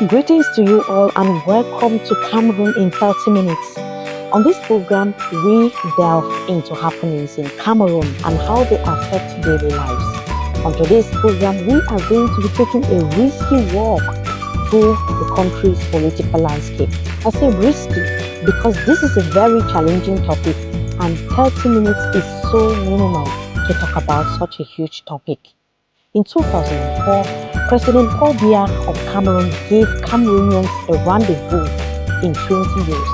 Greetings to you all and welcome to Cameroon in 30 minutes. On this program, we delve into happenings in Cameroon and how they affect daily lives. On today's program, we are going to be taking a risky walk through the country's political landscape. I say risky because this is a very challenging topic and 30 minutes is so minimal to talk about such a huge topic. In 2004, President Paul Biya of Cameroon gave Cameroonians a rendezvous in 20 years.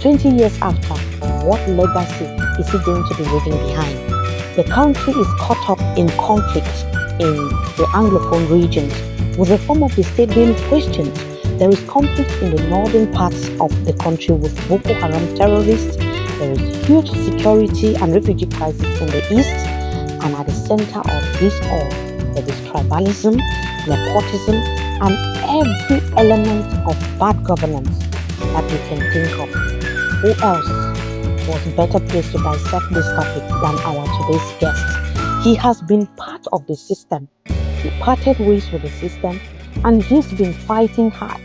20 years after, what legacy is he going to be leaving behind? The country is caught up in conflict in the Anglophone regions, with the form of the state being questioned. There is conflict in the northern parts of the country with Boko Haram terrorists. There is huge security and refugee crisis in the east. And at the center of this all, there is tribalism, nepotism, and every element of bad governance that we can think of. Who else was better placed to dissect this topic than our today's guest? He has been part of the system. He parted ways with the system, and he's been fighting hard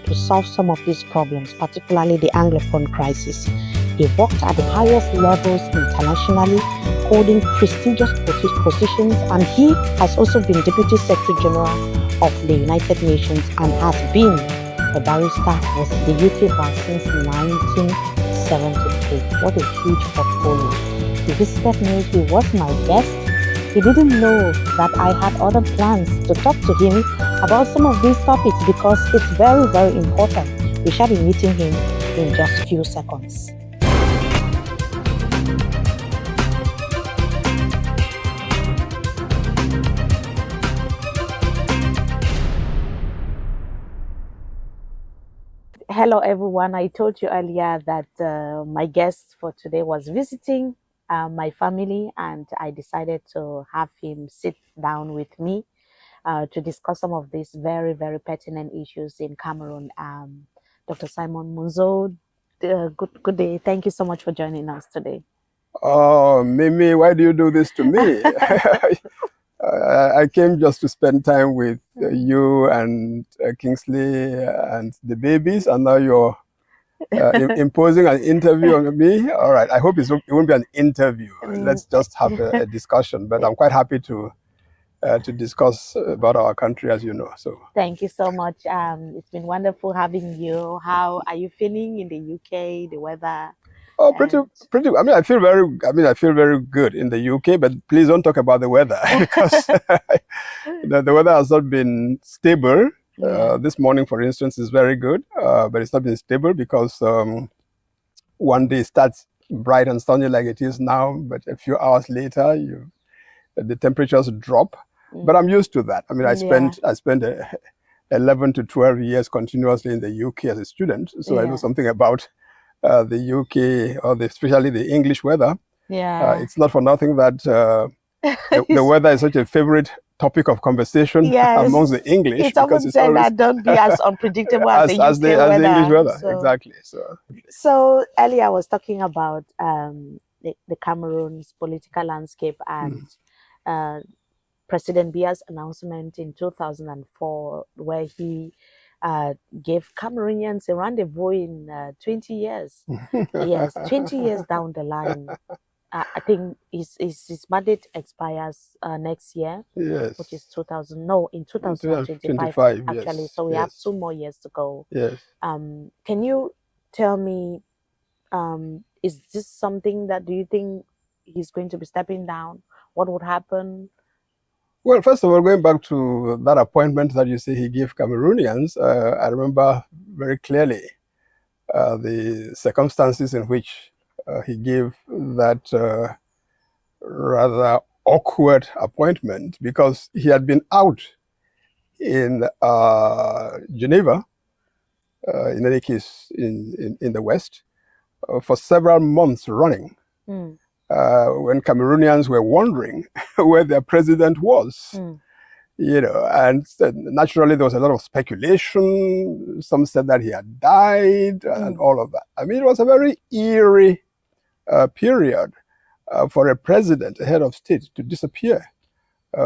to solve some of these problems, particularly the Anglophone crisis. He worked at the highest levels internationally, holding prestigious positions, and he has also been Deputy Secretary General of the United Nations and has been a barrister with the UK bar since 1973. What a huge portfolio. He visited me, he was my guest. He didn't know that I had other plans to talk to him about some of these topics because it's very, very important. We shall be meeting him in just a few seconds. Hello everyone, I told you earlier that my guest for today was visiting my family, and I decided to have him sit down with me to discuss some of these very, very pertinent issues in Cameroon. Dr. Simon Munzu, good day. Thank you so much for joining us today. Oh, Mimi, why do you do this to me? I came just to spend time with you and Kingsley and the babies, and now you're imposing an interview on me. All right, I hope it won't be an interview. Let's just have a discussion, but I'm quite happy to discuss about our country, as you know. So thank you so much. It's been wonderful having you. How are you feeling in the UK, the weather? Oh, pretty. I mean, I feel very good in the UK. But please don't talk about the weather because the weather has not been stable. Yeah. This morning, for instance, is very good, but it's not been stable because one day starts bright and sunny like it is now, but a few hours later, the temperatures drop. But I'm used to that. I mean, I spent 11 to 12 years continuously in the UK as a student, so I know something about the UK, or especially the English weather. Yeah, it's not for nothing that the weather is such a favorite topic of conversation amongst the English. It's often said that don't be as unpredictable as the UK weather. As the English weather, exactly. So earlier I was talking about the Cameroon's political landscape and President Biya's announcement in 2004, where he gave Cameroonians a rendezvous in 20 years. Yes, 20 years down the line. I think his mandate expires next year, which is in 2025 actually. Yes. So we have 2 more years to go. Yes. Can you tell me, is this something that, do you think he's going to be stepping down? What would happen? Well, first of all, going back to that appointment that you say he gave Cameroonians, I remember very clearly the circumstances in which he gave that rather awkward appointment, because he had been out in Geneva, in any case in the West, for several months running. When Cameroonians were wondering where their president was, and naturally there was a lot of speculation. Some said that he had died and all of that. I mean, it was a very eerie period for a president, a head of state, to disappear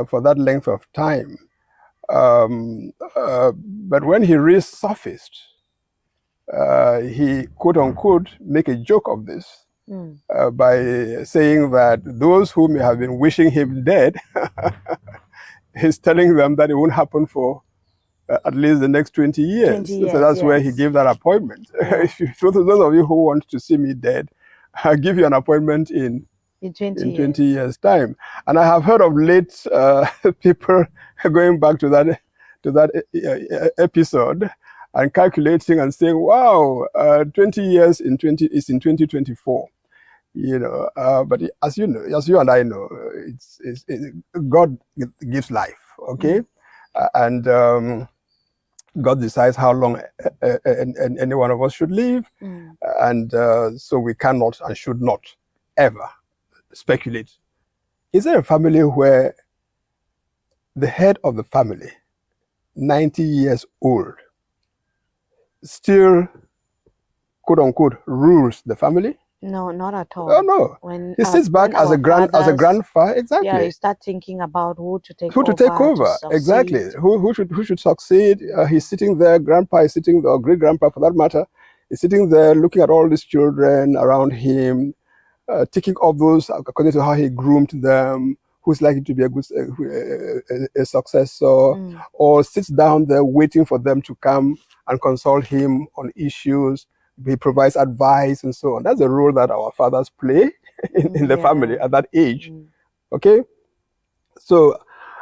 for that length of time. But when he resurfaced, he quote unquote make a joke of this by saying that those who may have been wishing him dead, he's telling them that it won't happen for at least the next 20 years. 20 years, so that's yes. where he gave that appointment. Yeah. For those of you who want to see me dead, I'll give you an appointment in 20 years' time. And I have heard of late people going back to that episode and calculating and saying, wow, 20 years is in 2024. You know, but as you know, as you and I know, God gives life, okay? And God decides how long any one of us should live. And so we cannot and should not ever speculate. Is there a family where the head of the family, 90 years old, still, quote unquote, rules the family? No, not at all. Oh no. When he sits back as a grandfather. Exactly. Yeah, you start thinking about who to take over. Exactly. Who should succeed? He's sitting there. Grandpa is sitting there, or great grandpa for that matter, is sitting there looking at all these children around him, ticking off those according to how he groomed them. Who's likely to be a successor, or sits down there waiting for them to come and consult him on issues. He provides advice and so on. That's the role that our fathers play in the family at that age. Okay, so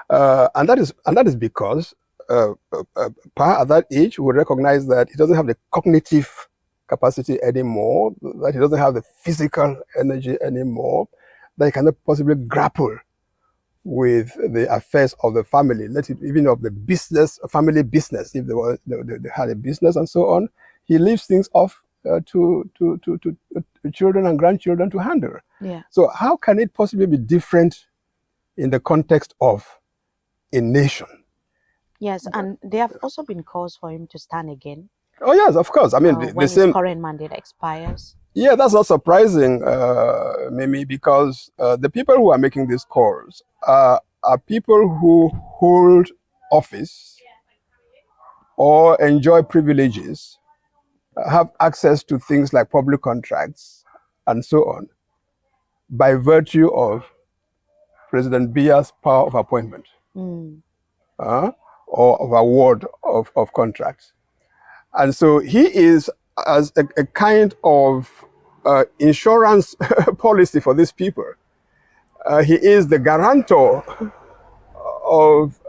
and that is because Pa at that age will recognize that he doesn't have the cognitive capacity anymore, that he doesn't have the physical energy anymore, that he cannot possibly grapple with the affairs of the family, let it even of the business, family business, if they had a business and so on. He leaves things off to children and grandchildren to handle. Yeah. So how can it possibly be different in the context of a nation? Yes, and there have also been calls for him to stand again. Oh yes, of course. I mean, when the same his current mandate expires. Yeah, that's not surprising, Mimi, because the people who are making these calls are people who hold office or enjoy privileges, have access to things like public contracts and so on, by virtue of President Biya's power of appointment or of award of contracts. And so he is as a kind of insurance policy for these people. He is the guarantor of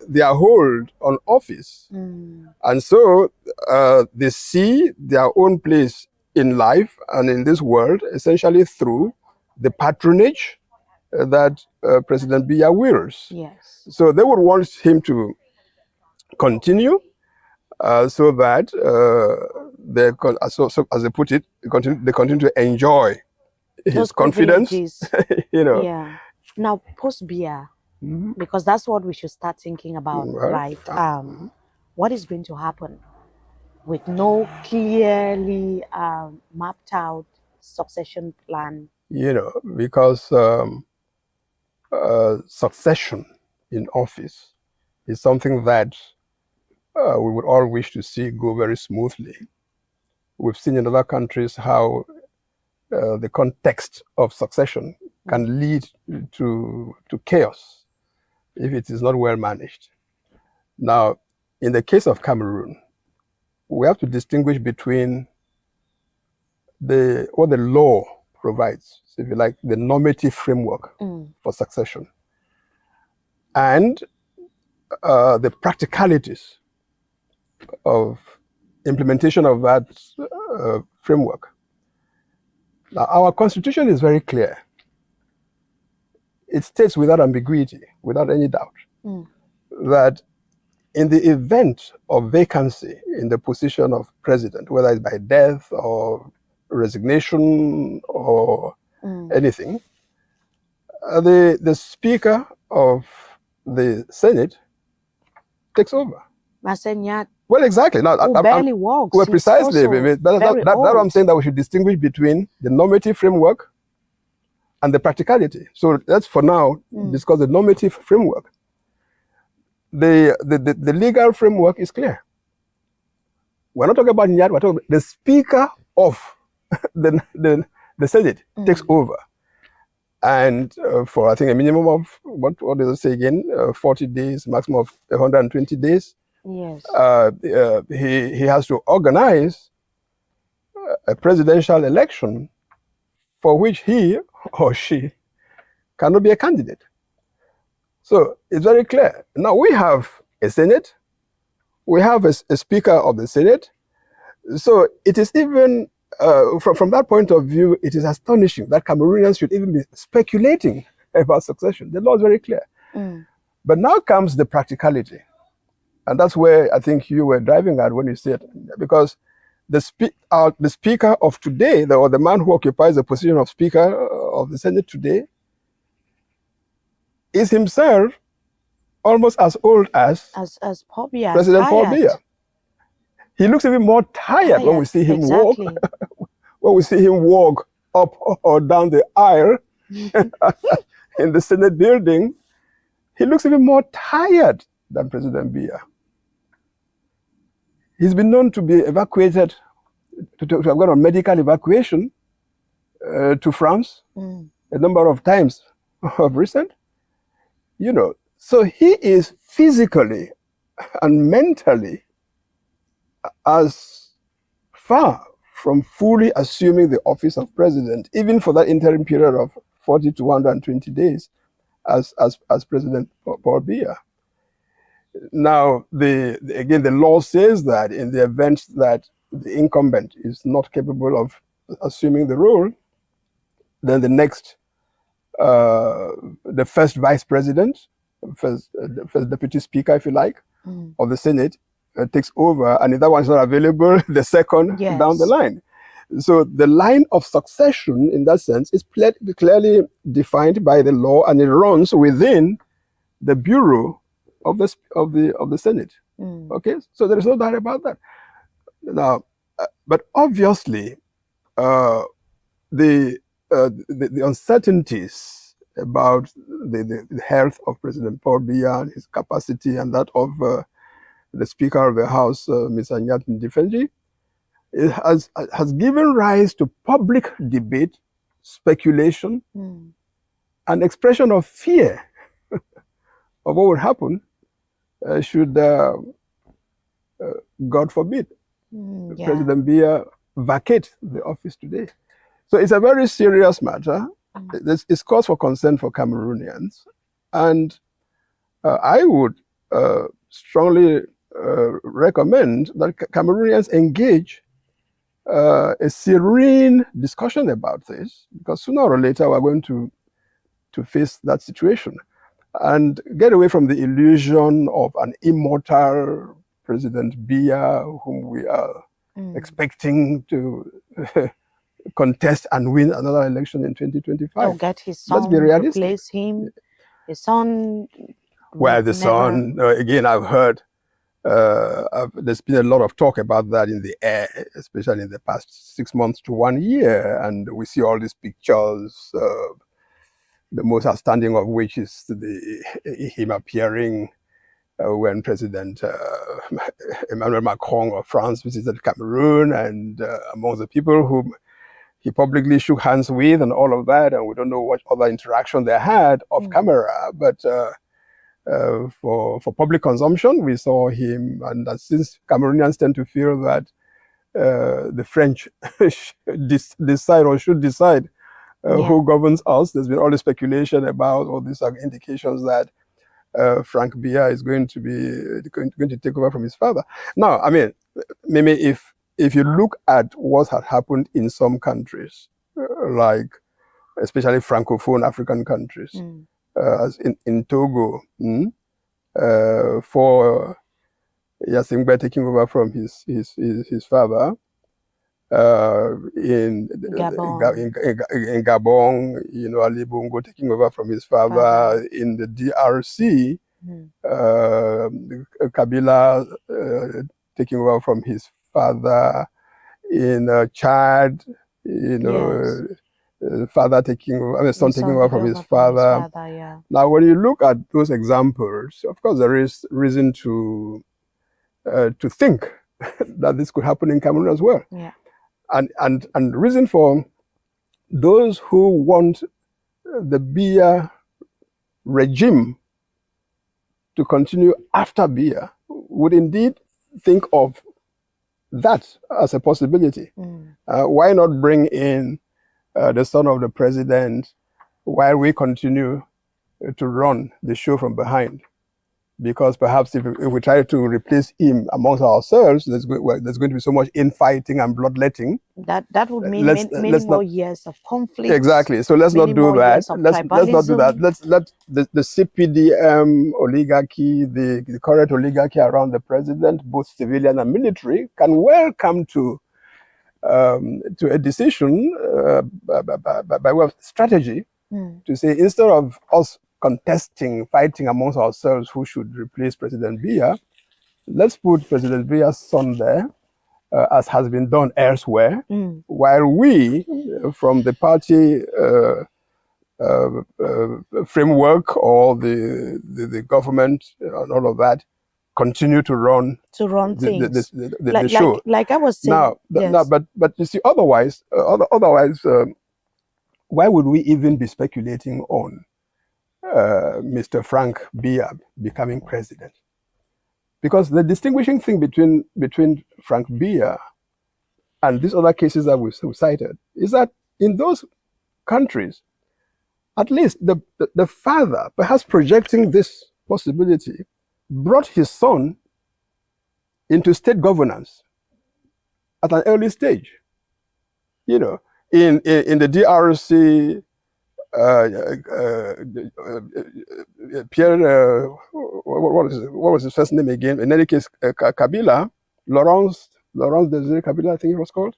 their hold on office. And so they see their own place in life and in this world essentially through the patronage that President Biya wields. Yes. So they would want him to continue so that so as they put it, they continue to enjoy his confidence. You know. Yeah. Now, post Biya, because that's what we should start thinking about, right? What is going to happen with no clearly mapped out succession plan? You know, because succession in office is something that we would all wish to see go very smoothly. We've seen in other countries how the context of succession can lead to chaos if it is not well managed. Now, in the case of Cameroon, we have to distinguish between what the law provides, so if you like, the normative framework for succession, and the practicalities of implementation of that framework. Now, our constitution is very clear. It states without ambiguity, without any doubt, that in the event of vacancy in the position of president, whether it's by death or resignation or anything, the Speaker of the Senate takes over. Well, exactly. Now, barely walks. Well, precisely. That's what I'm saying, that we should distinguish between the normative framework and the practicality. So let's, for now, discuss the normative framework. the legal framework is clear. We're not talking about Nyat, we're talking about the Speaker of the Senate takes over. And for, I think, a minimum of, what does it say again? 40 days, maximum of 120 days. Yes. He has to organize a presidential election for which he or she cannot be a candidate. So it's very clear. Now we have a Senate, we have a Speaker of the Senate. So it is even, from that point of view, it is astonishing that Cameroonians should even be speculating about succession. The law is very clear. But now comes the practicality. And that's where I think you were driving at when you said, because the Speaker of today, or the man who occupies the position of Speaker of the Senate today, is himself almost as old as Paul Biya, President Paul Biya. He looks even more tired when we see him walk. When we see him walk up or down the aisle in the Senate building, he looks even more tired than President Biya. He's been known to be evacuated, to have gone on medical evacuation to France a number of times of recent. You know, so he is physically and mentally as far from fully assuming the office of president, even for that interim period of 40 to 120 days, as President Paul Biya. Now, again, the law says that in the event that the incumbent is not capable of assuming the role, then the next, the first vice president, first deputy speaker, if you like, of the Senate takes over, and if that one is not available, the second down the line. So the line of succession, in that sense, is clearly defined by the law, and it runs within the bureau of the Senate. Okay, so there is no doubt about that. Now, but obviously, the uncertainties about the health of President Paul Biya and his capacity, and that of the Speaker of the House, Mr. Nyat Ndifeji, has given rise to public debate, speculation, and expression of fear of what would happen should, God forbid, President Biya vacate the office today. So it's a very serious matter. It's cause for concern for Cameroonians. And I would strongly recommend that Cameroonians engage a serene discussion about this, because sooner or later we're going to face that situation, and get away from the illusion of an immortal President Biya, whom we are expecting to contest and win another election in 2025. Or get his son to replace him. His son. Well, the son, again, I've heard there's been a lot of talk about that in the air, especially in the past 6 months to 1 year. And we see all these pictures, the most outstanding of which is him appearing when President Emmanuel Macron of France visited Cameroon, and among the people whom he publicly shook hands with and all of that. And we don't know what other interaction they had off camera, but for public consumption, we saw him. And since Cameroonians tend to feel that the French decide or should decide who governs us, there's been all this speculation about, all these indications that Frank Biya is going to take over from his father. Now, I mean, maybe if you look at what had happened in some countries, like especially Francophone African countries, as in Togo, for Yasingbe taking over from his father, in Gabon, you know, Ali Bongo taking over from his father, in the DRC, Kabila taking over from his father, in Chad, you know, father taking, son taking over from his father. Yeah. Now, when you look at those examples, of course, there is reason to think that this could happen in Cameroon as well. Yeah. And reason for those who want the Biya regime to continue after Biya would indeed think of that as a possibility. Why not bring in the son of the president while we continue to run the show from behind? Because perhaps if we try to replace him amongst ourselves, there's going to be so much infighting and bloodletting. That would mean many more years of conflict. Exactly. So let's not do that. Let's not do that. Let's let the CPDM oligarchy, the current oligarchy around the president, both civilian and military, can well come to a decision by way of strategy to say, instead of us contesting, fighting amongst ourselves who should replace President Biya, let's put President Biya's son there, as has been done elsewhere, while we, from the party framework or the government and all of that, continue to run things. The show. Like I was saying. But you see, otherwise, why would we even be speculating on Mr. Frank Biya becoming president? Because the distinguishing thing between Frank Biya and these other cases that we cited is that in those countries, at least the father, perhaps projecting this possibility, brought his son into state governance at an early stage. You know, in the DRC, Pierre, what was his first name again? In any case, Kabila, Laurence Desire Kabila, I think it was called.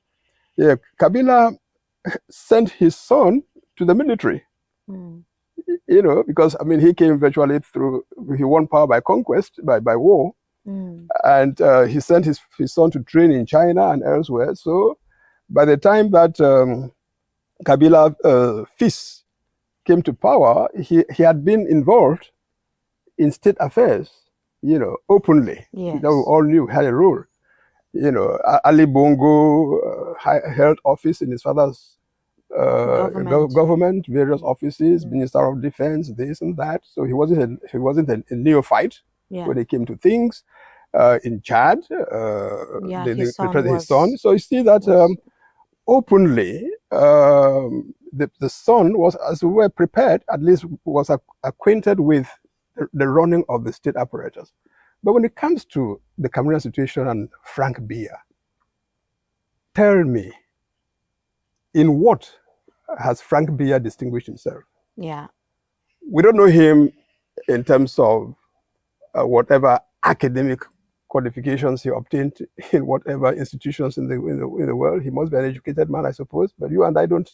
Yeah, Kabila sent his son to the military. You know, because I mean, he came virtually he won power by conquest, by war, and he sent his son to train in China and elsewhere. So, by the time that Kabila Fils came to power, he had been involved in state affairs, you know, openly. Yes. That we all knew had a role. You know, Ali Bongo held office in his father's government, various offices, Minister of Defense, this and that. So he wasn't a neophyte when it came to things. In Chad, his son. So you see that openly, the son was, as we were prepared, at least was acquainted with the running of the state apparatus. But when it comes to the Cameroonian situation and Frank Biya, tell me, in what has Frank Biya distinguished himself? Yeah. We don't know him in terms of whatever academic qualifications he obtained in whatever institutions in the world. He must be an educated man, I suppose. But you and I don't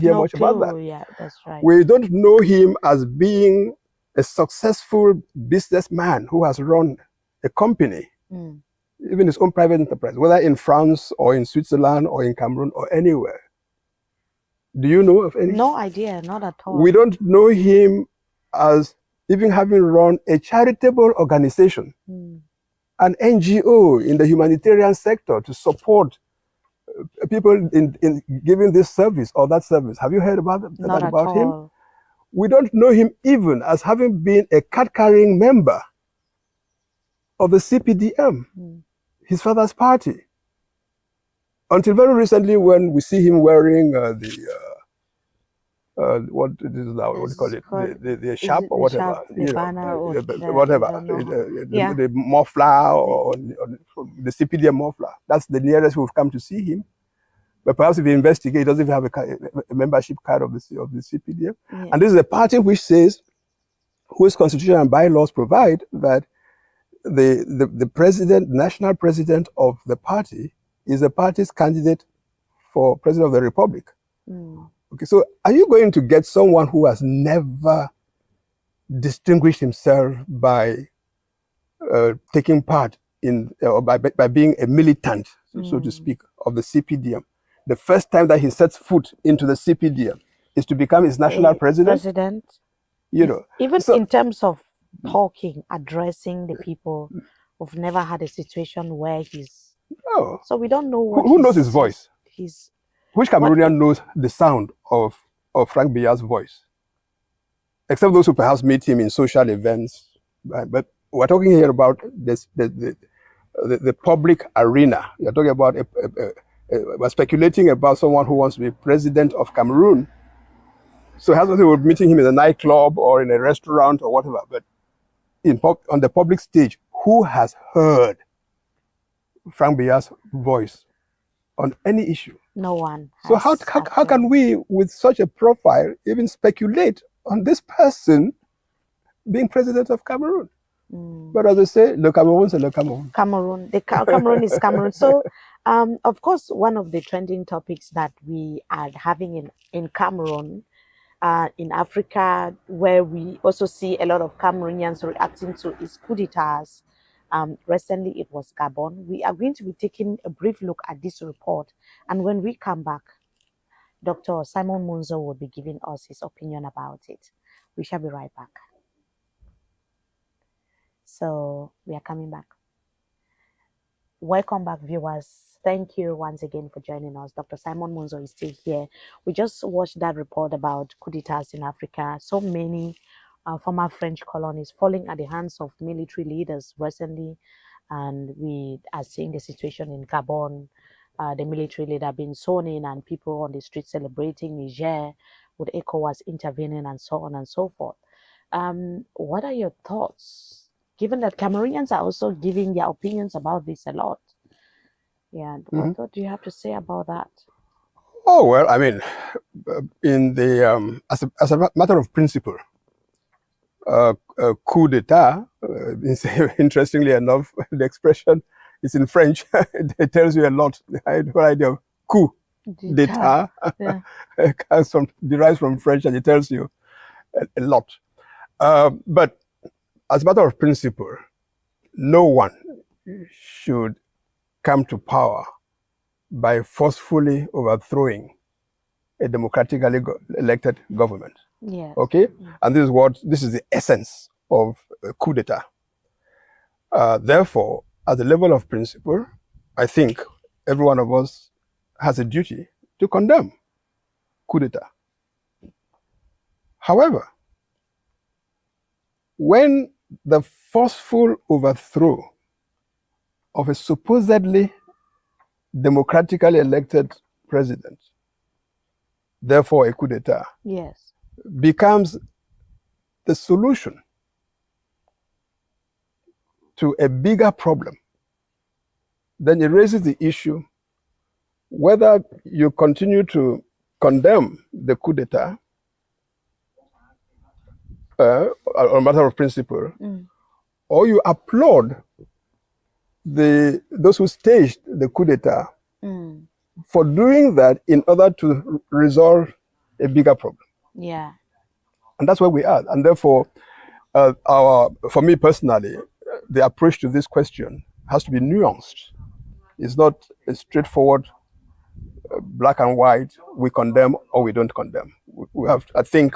hear much about that. Yeah, that's right. We don't know him as being a successful businessman who has run a company, even his own private enterprise, whether in France or in Switzerland or in Cameroon or anywhere. Do you know of any? No idea, not at all. We don't know him as even having run a charitable organization, an NGO in the humanitarian sector to support people in giving this service or that service. Have you heard about him? We don't know him even as having been a card-carrying member of the CPDM, his father's party. Until very recently, when we see him wearing what do you call it? The sharp or whatever, the muffler or the CPDM muffler. That's the nearest we've come to see him. But perhaps if you investigate, he doesn't even have a membership card of the CPDM. Yeah. And this is a party which says, whose constitution and bylaws provide that the president, national president of the party, is the party's candidate for president of the republic. Okay, so are you going to get someone who has never distinguished himself by taking part in, or by being a militant, so to speak, of the CPDM? the first time that he sets foot into the CPDM is to become its national president. You know, even so, in terms of talking, addressing the people, we've never had a situation where he's. Oh, so we don't know what. Who knows his voice? Which Cameroonian knows the sound of Frank Biya's voice? Except those who perhaps meet him in social events. But we're talking here about this, the public arena. You're talking about we're speculating about someone who wants to be president of Cameroon. So it has nothing to do with meeting him in a nightclub or in a restaurant or whatever. But on the public stage, who has heard Frank Biya's voice on any issue? No one. So how can we, with such a profile, even speculate on this person being president of Cameroon? But as I say, Le Cameroon, c'est Le Cameroon. Cameroon is Cameroon. So, of course, one of the trending topics that we are having in Cameroon, in Africa, where we also see a lot of Cameroonians reacting to is coup d'etats. Recently, it was Gabon. We are going to be taking a brief look at this report. And when we come back, Dr. Simon Munzu will be giving us his opinion about it. We shall be right back. So we are coming back. Welcome back, viewers. Thank you once again for joining us. Dr. Simon Munzu is still here. We just watched that report about coup d'etats in Africa. So many former French colonies falling at the hands of military leaders recently. And we are seeing the situation in Gabon, the military leader being sworn in and people on the street celebrating, Niger with ECOWAS intervening and so on and so forth. What are your thoughts? Given that Cameroonians are also giving their opinions about this a lot. Yeah, what do you have to say about that? Oh, well, I mean, in the as a matter of principle, coup d'etat, interestingly enough, the expression is in French. It tells you a lot. The whole idea of coup d'etat derives from French, and it tells you a lot. But as a matter of principle, no one should come to power by forcefully overthrowing a democratically elected government. Yeah. Okay? And this is the essence of a coup d'etat. Therefore, at the level of principle, I think every one of us has a duty to condemn coup d'etat. However, when the forceful overthrow of a supposedly democratically elected president, therefore a coup d'etat, yes, becomes the solution to a bigger problem, then it raises the issue whether you continue to condemn the coup d'etat on a matter of principle, or you applaud those who staged the coup d'etat for doing that in order to resolve a bigger problem. Yeah. And that's where we are. And therefore, for me personally, the approach to this question has to be nuanced. It's not a straightforward black and white, we condemn or we don't condemn. We have, I think,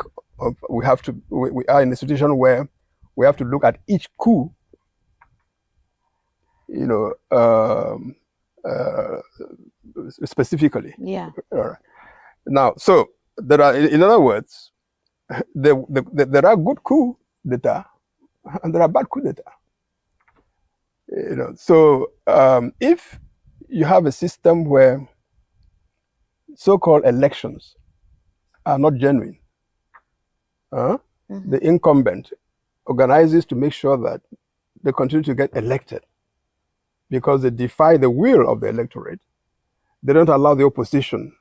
we are in a situation where we have to look at each coup, specifically. Yeah. Now, so there are, in other words, there are good coup d'etat and there are bad coup d'etat. So if you have a system where so-called elections are not genuine, the incumbent organizes to make sure that they continue to get elected because they defy the will of the electorate. They don't allow the opposition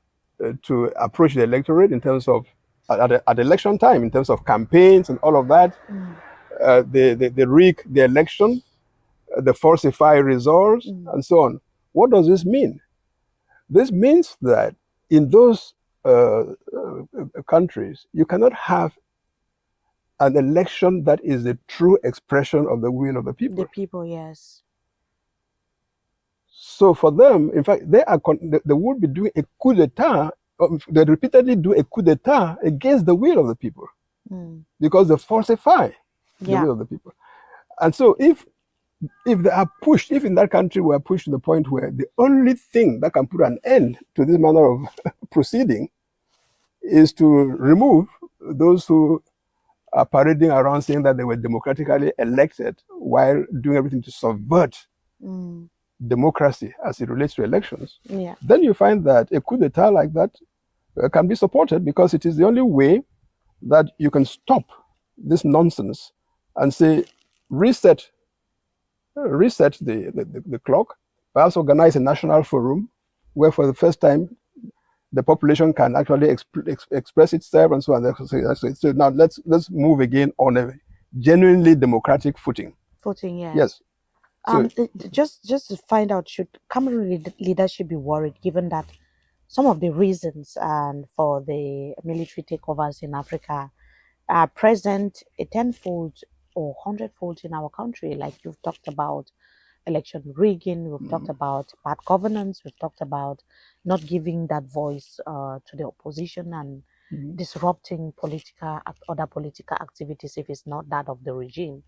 to approach the electorate in terms of, at election time, in terms of campaigns and all of that. They rig the election, they falsify results, and so on. What does this mean? This means that in those countries, you cannot have an election that is the true expression of the will of the people. The people, yes. So for them, in fact, they would be doing a coup d'etat. They repeatedly do a coup d'etat against the will of the people because they falsify the will of the people. And so if they are pushed, if in that country we are pushed to the point where the only thing that can put an end to this manner of proceeding is to remove those who are parading around saying that they were democratically elected while doing everything to subvert democracy as it relates to elections, then you find that a coup d'etat like that can be supported because it is the only way that you can stop this nonsense and say, reset the clock, perhaps organize a national forum where for the first time the population can actually express itself and so on. So now let's move again on a genuinely democratic footing. Yes. So, just to find out, should Cameroon leadership be worried given that some of the reasons for the military takeovers in Africa are present a tenfold or 100-fold in our country? Like you've talked about election rigging, we've talked about bad governance, we've talked about not giving that voice to the opposition and disrupting other political activities if it's not that of the regime.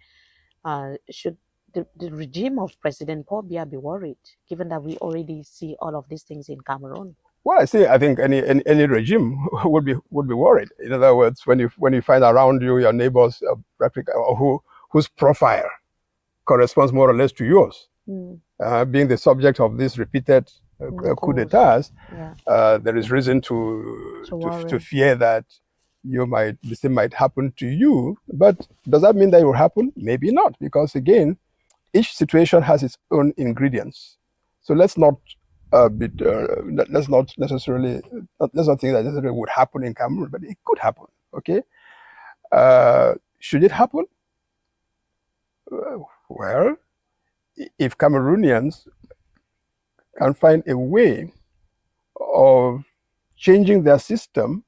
Should the regime of President Paul Biya be worried, given that we already see all of these things in Cameroon? Well, I think any regime would be worried. In other words, when you find around you your neighbors whose profile corresponds more or less to yours, being the subject of these repeated coup d'etats, there is reason to fear that the same might happen to you. But does that mean that it will happen? Maybe not, because again, each situation has its own ingredients. So let's not think that necessarily would happen in Cameroon, but it could happen. Okay, should it happen? Well, if Cameroonians can find a way of changing their system,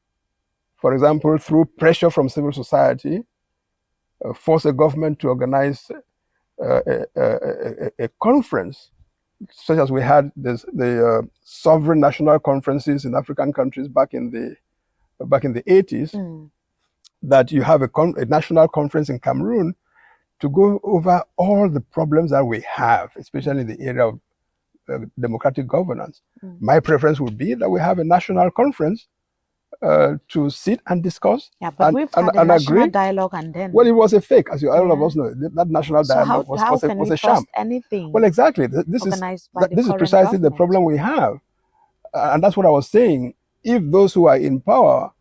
for example, through pressure from civil society, force a government to organize a conference, such as we had the sovereign national conferences in African countries back in the 80s, that you have a national conference in Cameroon to go over all the problems that we have, especially in the area of democratic governance. My preference would be that we have a national conference to sit and discuss. Yeah, but we've had a national dialogue and then... Well, it was a fake, as all of us know. That national dialogue was a sham. Anything? Well, exactly. This is precisely the problem we have. And that's what I was saying. If those who are in power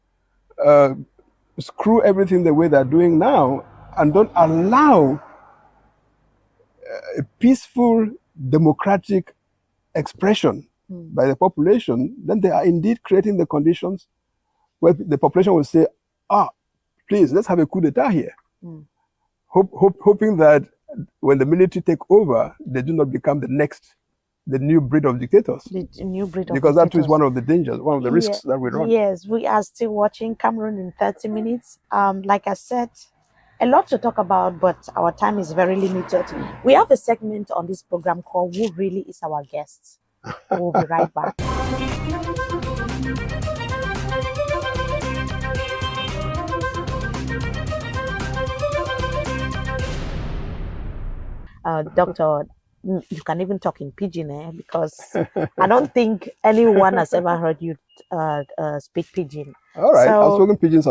screw everything the way they're doing now and don't allow a peaceful, democratic expression by the population, then they are indeed creating the conditions where the population will say, please, let's have a coup d'etat here. Hoping that when the military take over, they do not become the new breed of dictators. Because that is one of the dangers, one of the risks that we run. Yes, we are still watching Cameroon in 30 minutes. Like I said, a lot to talk about, but our time is very limited. We have a segment on this program called Who Really Is Our Guest? We'll be right back. Doctor, you can even talk in pidgin, because I don't think anyone has ever heard you speak pidgin. All right, I've spoken pidgin.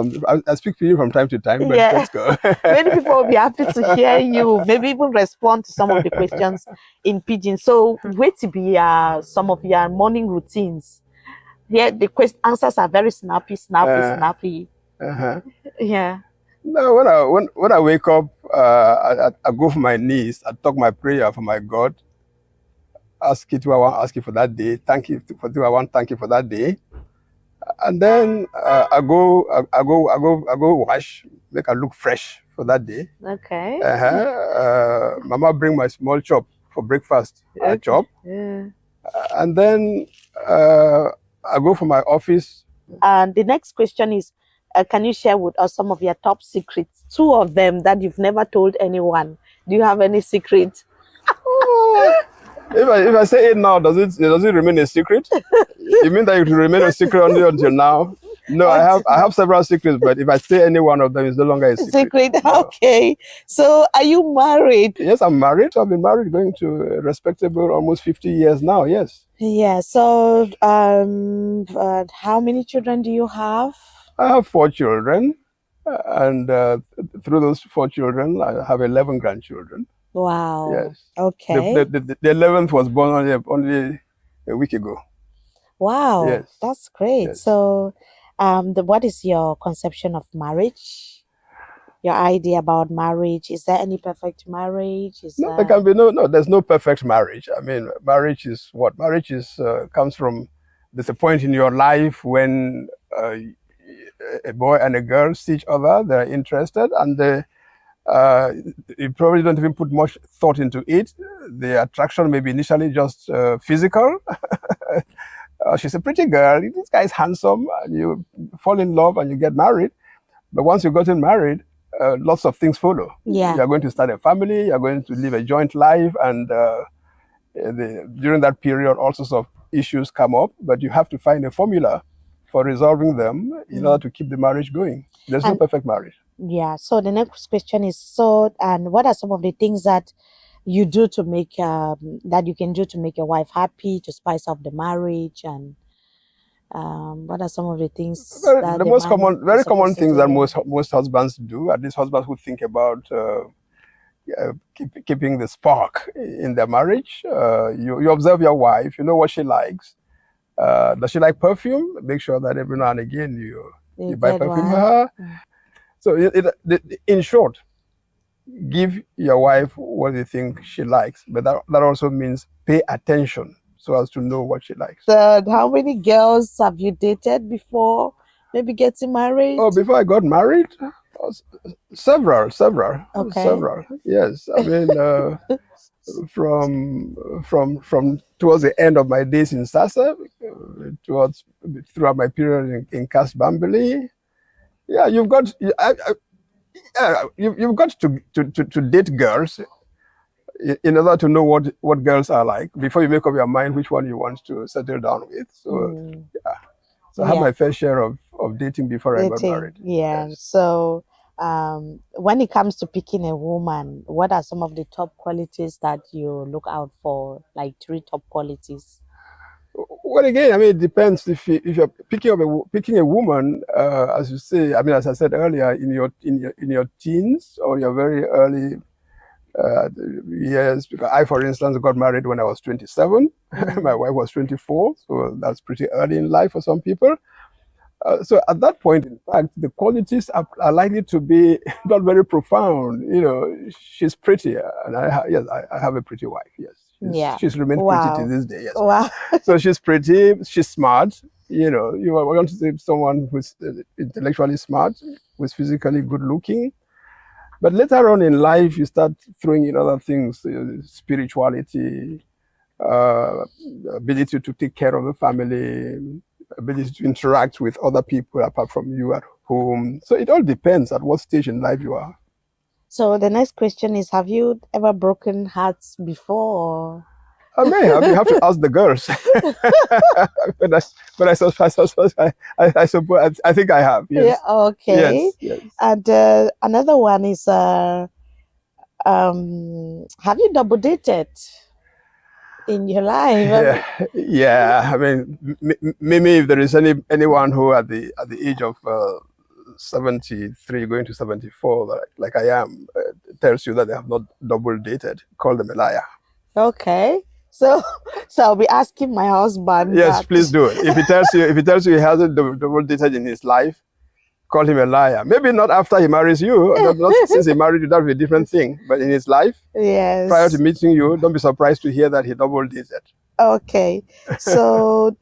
I speak pidgin from time to time, but let's go. Many people will be happy to hear you, maybe even respond to some of the questions in pidgin. So, wait to be some of your morning routines. Yeah, the answers are very snappy. Yeah. No, when I wake up, I go for my knees, I talk my prayer for my God, ask it what I want, ask it for that day, thank you for what I want, thank you for that day, and then I go wash, make I look fresh for that day. Okay. Mama bring my small chop for breakfast. I chop, and then I go for my office. And the next question is, can you share with us some of your top secrets? 2 of them that you've never told anyone. Do you have any secrets? If I say it now, does it remain a secret? You mean that it will remain a secret only until now? No, I have several secrets, but if I say any one of them, it's no longer a secret. No. Okay. So are you married? Yes, I'm married. I've been married going to a respectable almost 50 years now. Yes. Yeah. So how many children do you have? I have 4 children, and through those 4 children, I have 11 grandchildren. Wow. Yes. Okay. The 11th was born only a week ago. Wow. Yes. That's great. Yes. So, what is your conception of marriage? Your idea about marriage? Is there any perfect marriage? There can be no. There's no perfect marriage. I mean, marriage is what? Marriage is comes from. There's a point in your life when a boy and a girl see each other. They're interested, and you probably don't even put much thought into it. The attraction may be initially just physical. She's a pretty girl. This guy is handsome, and you fall in love and you get married. But once you've gotten married, lots of things follow. Yeah. You're going to start a family. You're going to live a joint life, and during that period, all sorts of issues come up. But you have to find a formula for resolving them in order to keep the marriage going. There's no perfect marriage. Yeah. So the next question is: and what are some of the things that you do to make that you can do to make your wife happy, to spice up the marriage, and what are some of the things the most common, very common things that most husbands do, at least husbands who think about keeping the spark in their marriage? You observe your wife, you know what she likes. Does she like perfume? Make sure that every now and again you buy perfume for her. So in short, give your wife what you think she likes, but that also means pay attention so as to know what she likes. So how many girls have you dated before maybe getting married? Oh, before I got married? Several. Okay. Several. Yes. I mean, from towards the end of my days in Sasa, throughout my period in Cast Bambili. Yeah, you've got you've got to date girls in order to know what girls are like before you make up your mind which one you want to settle down with. So yeah, so I had my fair share of dating before I got married. Yeah. Yes. So when it comes to picking a woman, what are some of the top qualities that you look out for? Like 3 top qualities. Well, again, I mean, it depends. If you're picking a woman, as you say, I mean, as I said earlier, in your teens or your very early years. Because I, for instance, got married when I was 27. My wife was 24, so that's pretty early in life for some people. So at that point, in fact, the qualities are likely to be not very profound. You know, she's pretty, and I have a pretty wife. Yes, she's remained pretty to this day. Yes. Wow. So she's pretty. She's smart. You know, you are going to see someone who's intellectually smart, who's physically good looking. But later on in life, you start throwing in other things: spirituality, ability to take care of the family, ability to interact with other people apart from you at home. So it all depends at what stage in life you are. So the next question is, have you ever broken hearts before? I may have. You have to ask the girls. but I suppose I think I have. Yes. Yeah. Okay. Yes. And another one is, have you double dated in your life? Yeah. I mean, maybe if there is anyone who at the age of 73 going to 74, like I am, tells you that they have not double dated, call them a liar. Okay. So I'll be asking my husband. Yes, please do it. If he tells you he hasn't double dated in his life, call him a liar. Maybe not after he marries you, not since he married you, that would be a different thing. But in his life, yes, prior to meeting you, don't be surprised to hear that he double dated. Okay. So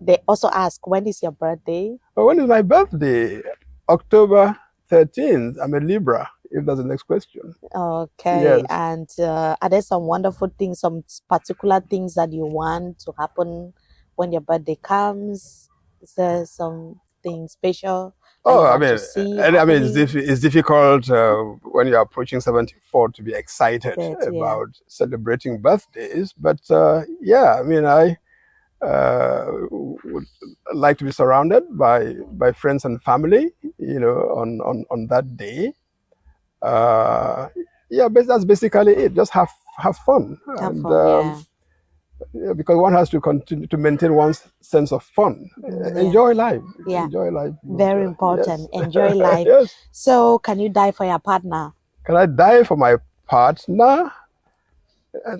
they also ask, when is your birthday? Well, when is my birthday? October 13th. I'm a Libra, if that's the next question. Okay. Yes. And are there some wonderful things, some particular things that you want to happen when your birthday comes? Is there something special that you Oh, I want to mean, see I mean, happening? it's difficult when you're approaching 74 to be excited Yeah. about celebrating birthdays. But yeah, I mean, I would like to be surrounded by friends and family, you know, on that day. Yeah, but that's basically it. Just have fun, Have and fun, yeah. yeah, because one has to continue to maintain one's sense of fun. Yeah. Enjoy life. Yeah. Enjoy life. Very Yes. important. Enjoy life. Yes. So, can you die for your partner? Can I die for my partner? Uh,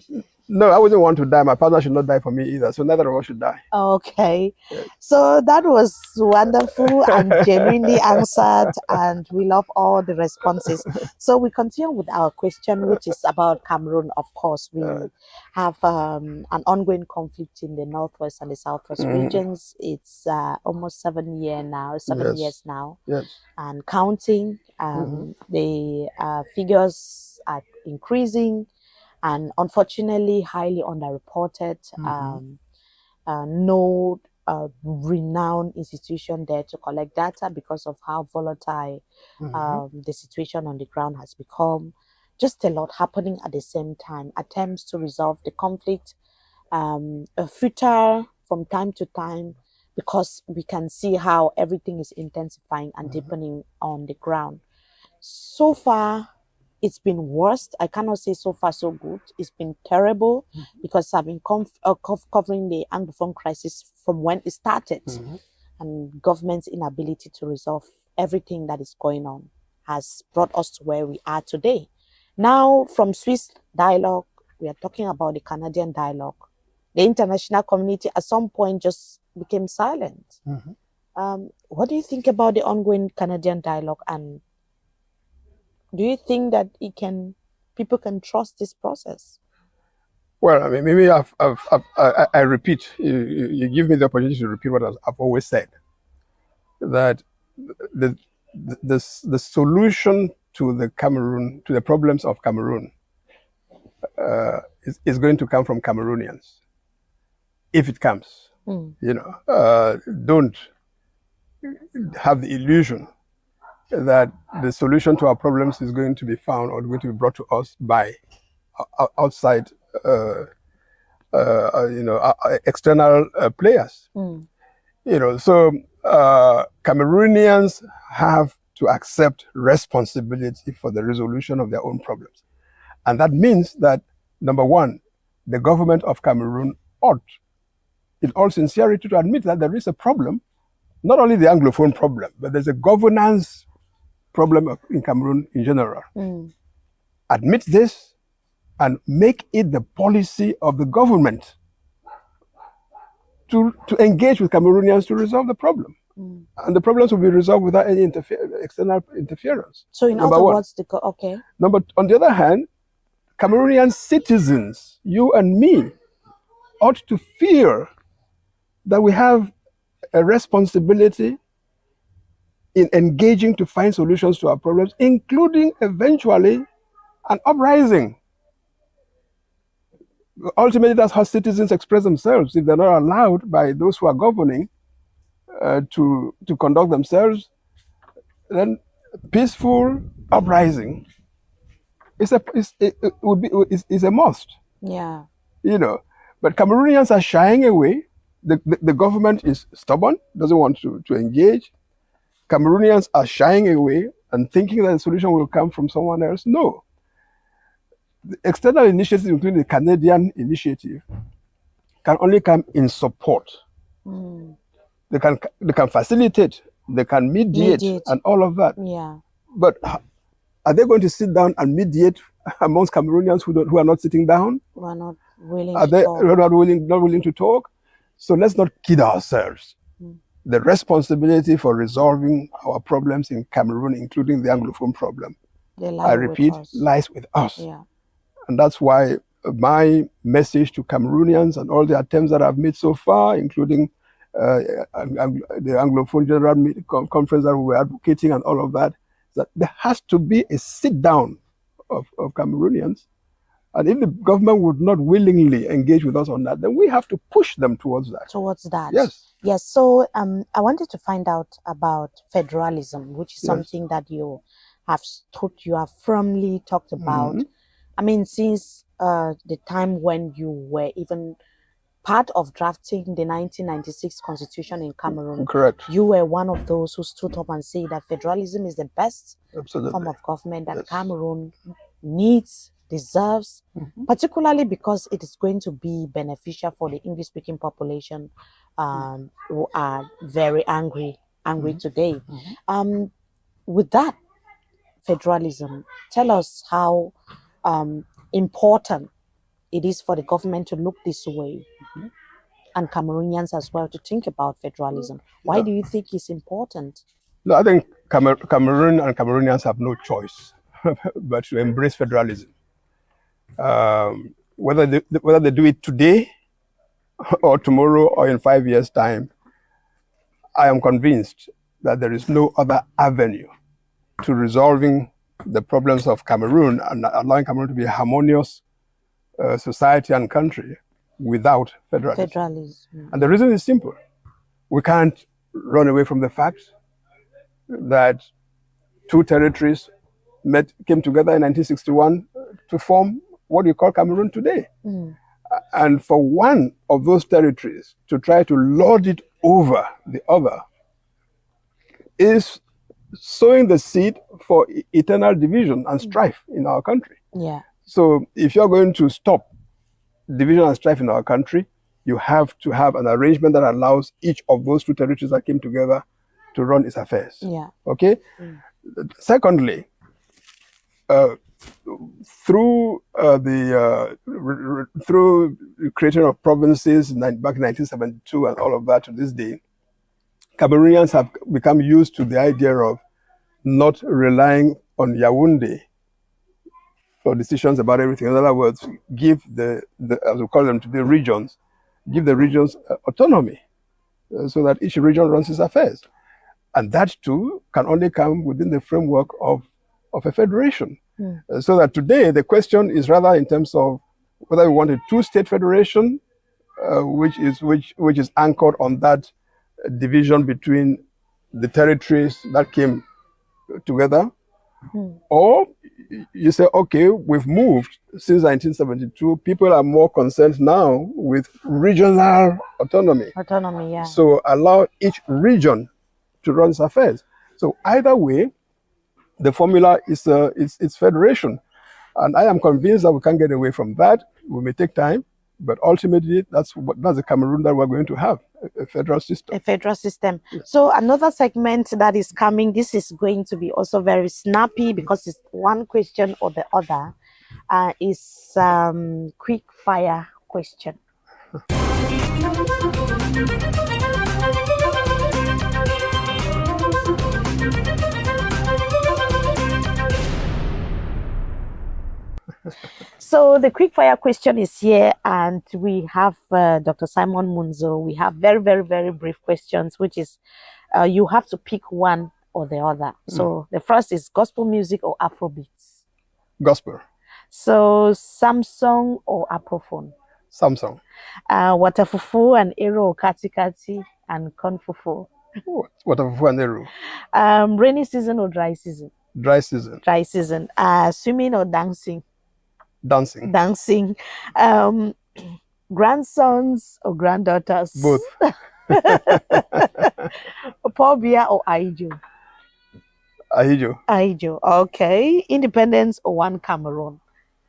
No, I wouldn't want to die. My partner should not die for me either. So neither of us should die. Okay. Yes. So that was wonderful and genuinely answered, and we love all the responses. So we continue with our question, which is about Cameroon. Of course, we have an ongoing conflict in the northwest and the southwest regions. It's almost 7 years now, 7 years now, Yes. and counting. The figures are increasing, and unfortunately highly underreported. No renowned institution there to collect data because of how volatile the situation on the ground has become. Just a lot happening at the same time. Attempts to resolve the conflict futile from time to time, because we can see how everything is intensifying and deepening on the ground. So far, it's been worse. I cannot say so far so good. It's been terrible because I've been covering the Anglophone crisis from when it started, and government's inability to resolve everything that is going on has brought us to where we are today. Now, from Swiss dialogue, we are talking about the Canadian dialogue. The international community at some point just became silent. What do you think about the ongoing Canadian dialogue, and do you think that people can trust this process? Well, I mean, maybe I repeat. You give me the opportunity to repeat what I've always said. That the solution to the problems of Cameroon is going to come from Cameroonians, if it comes. You know, don't have the illusion that the solution to our problems is going to be found or going to be brought to us by outside, external players. You know, so Cameroonians have to accept responsibility for the resolution of their own problems, and that means that, number one, the government of Cameroon ought, in all sincerity, to admit that there is a problem, not only the Anglophone problem, but there's a governance problem in Cameroon in general. Admit this and make it the policy of the government to engage with Cameroonians to resolve the problem. And the problems will be resolved without any external interference. So in other words, okay. On the other hand, Cameroonian citizens, you and me, ought to feel that we have a responsibility in engaging to find solutions to our problems, including eventually an uprising. Ultimately, that's how citizens express themselves. If they're not allowed by those who are governing to conduct themselves, then peaceful uprising is a must. Yeah. You know, but Cameroonians are shying away. The government is stubborn, doesn't want to engage. Cameroonians are shying away and thinking that the solution will come from someone else. No. The external initiatives, including the Canadian initiative, can only come in support. They can facilitate, they can mediate, and all of that. Yeah. But are they going to sit down and mediate amongst Cameroonians who are not sitting down? Who are not willing to talk? Are they not willing to talk? So let's not kid ourselves. The responsibility for resolving our problems in Cameroon, including the Anglophone problem, I repeat, lies with us. Yeah. And that's why my message to Cameroonians and all the attempts that I've made so far, including the Anglophone General Conference that we were advocating and all of that, is that there has to be a sit-down of Cameroonians. And if the government would not willingly engage with us on that, then we have to push them towards that. Towards that. Yes. Yes, so I wanted to find out about federalism, which is Yes. something that you have firmly talked about. I mean, since the time when you were even part of drafting the 1996 constitution in Cameroon. Correct. You were one of those who stood up and said that federalism is the best Absolutely. form of government that Yes. Cameroon needs, deserves, particularly because it is going to be beneficial for the English-speaking population who are very angry today. With that federalism, tell us how important it is for the government to look this way and Cameroonians as well to think about federalism. Why do you think it's important? No, I think Cameroon and Cameroonians have no choice but to embrace federalism. Whether they do it today or tomorrow or in 5 years' time, I am convinced that there is no other avenue to resolving the problems of Cameroon and allowing Cameroon to be a harmonious society and country without federalism. And the reason is simple. We can't run away from the fact that two territories came together in 1961 to form what you call Cameroon today. And for one of those territories to try to lord it over the other is sowing the seed for eternal division and strife in our country. Yeah. So if you're going to stop division and strife in our country, you have to have an arrangement that allows each of those two territories that came together to run its affairs. Yeah. Okay? Secondly, through through the creation of provinces back in 1972 and all of that to this day, Cameroonians have become used to the idea of not relying on Yaoundé for decisions about everything. In other words, give the as we call them today, regions, give the regions autonomy so that each region runs its affairs. And that too can only come within the framework of a federation. So that today the question is rather in terms of whether we want a two-state federation, which is anchored on that division between the territories that came together, or you say, okay, we've moved since 1972. People are more concerned now with regional autonomy. Autonomy, yeah. So allow each region to run its affairs. So either way, the formula is it's federation, and I am convinced that we can't get away from that. We may take time, but ultimately that's the Cameroon that we're going to have, a federal system. A federal system. Yeah. So another segment that is coming, this is going to be also very snappy because it's one question or the other. Is quick fire question. So the quickfire question is here, and we have Dr. Simon Munzu. We have very, very, very brief questions, which is you have to pick one or the other. So the first is gospel music or Afrobeats? Gospel. So Samsung or Aprophone? Samsung. Water fufu and Ero, Kati Kati and Corn fufu? Water fufu and Ero. Rainy season or dry season? Dry season. Dry season. Swimming or dancing? Dancing. Dancing. Grandsons or granddaughters? Both. Paul Biya or Aijo? Aijo. Aijo. Okay. Independence or one Cameroon?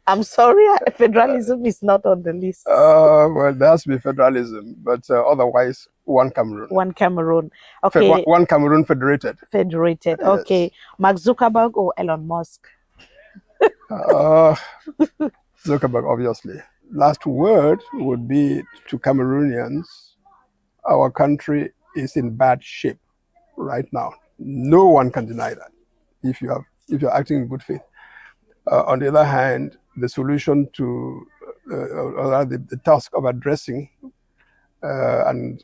I'm sorry, federalism is not on the list. Well, there has to be federalism, but otherwise, one Cameroon. One Cameroon. Okay. One Cameroon federated. Federated. Yes. Okay. Mark Zuckerberg or Elon Musk? Zuckerberg, obviously. Last word would be to Cameroonians. Our country is in bad shape right now. No one can deny that if you're acting in good faith. On the other hand, the solution to the task of addressing and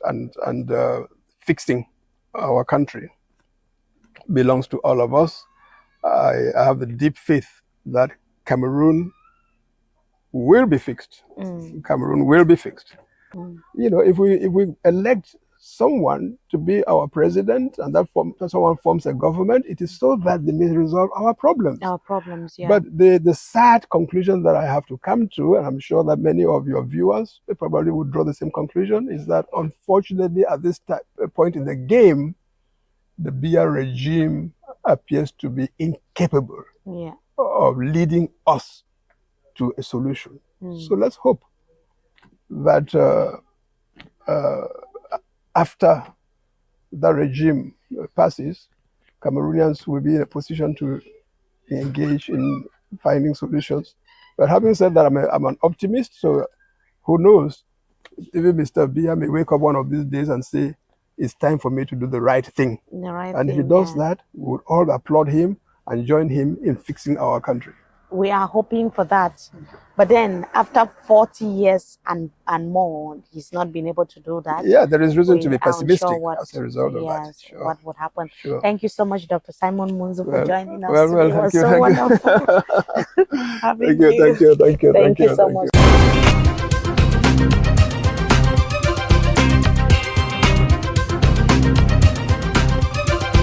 fixing our country belongs to all of us. I have the deep faith that Cameroon will be fixed. Cameroon will be fixed. You know, if we elect someone to be our president and that someone forms a government, it is so that they may resolve our problems. Our problems, yeah. But the sad conclusion that I have to come to, and I'm sure that many of your viewers probably would draw the same conclusion, is that unfortunately at this point in the game, the Biya regime appears to be incapable of leading us to a solution. So let's hope that after that regime passes, Cameroonians will be in a position to engage in finding solutions. But having said that, I'm an optimist, so who knows? Even Mr. Biya may wake up one of these days and say, it's time for me to do the right thing. And if he does that, we would all applaud him and join him in fixing our country. We are hoping for that. But then after 40 years and more, he's not been able to do that. Yeah, there is reason to be pessimistic as a result of that. Sure. What would happen. Sure. Thank you so much, Dr. Simon Munzu, for joining us. Well, it was so wonderful. Thank you so much.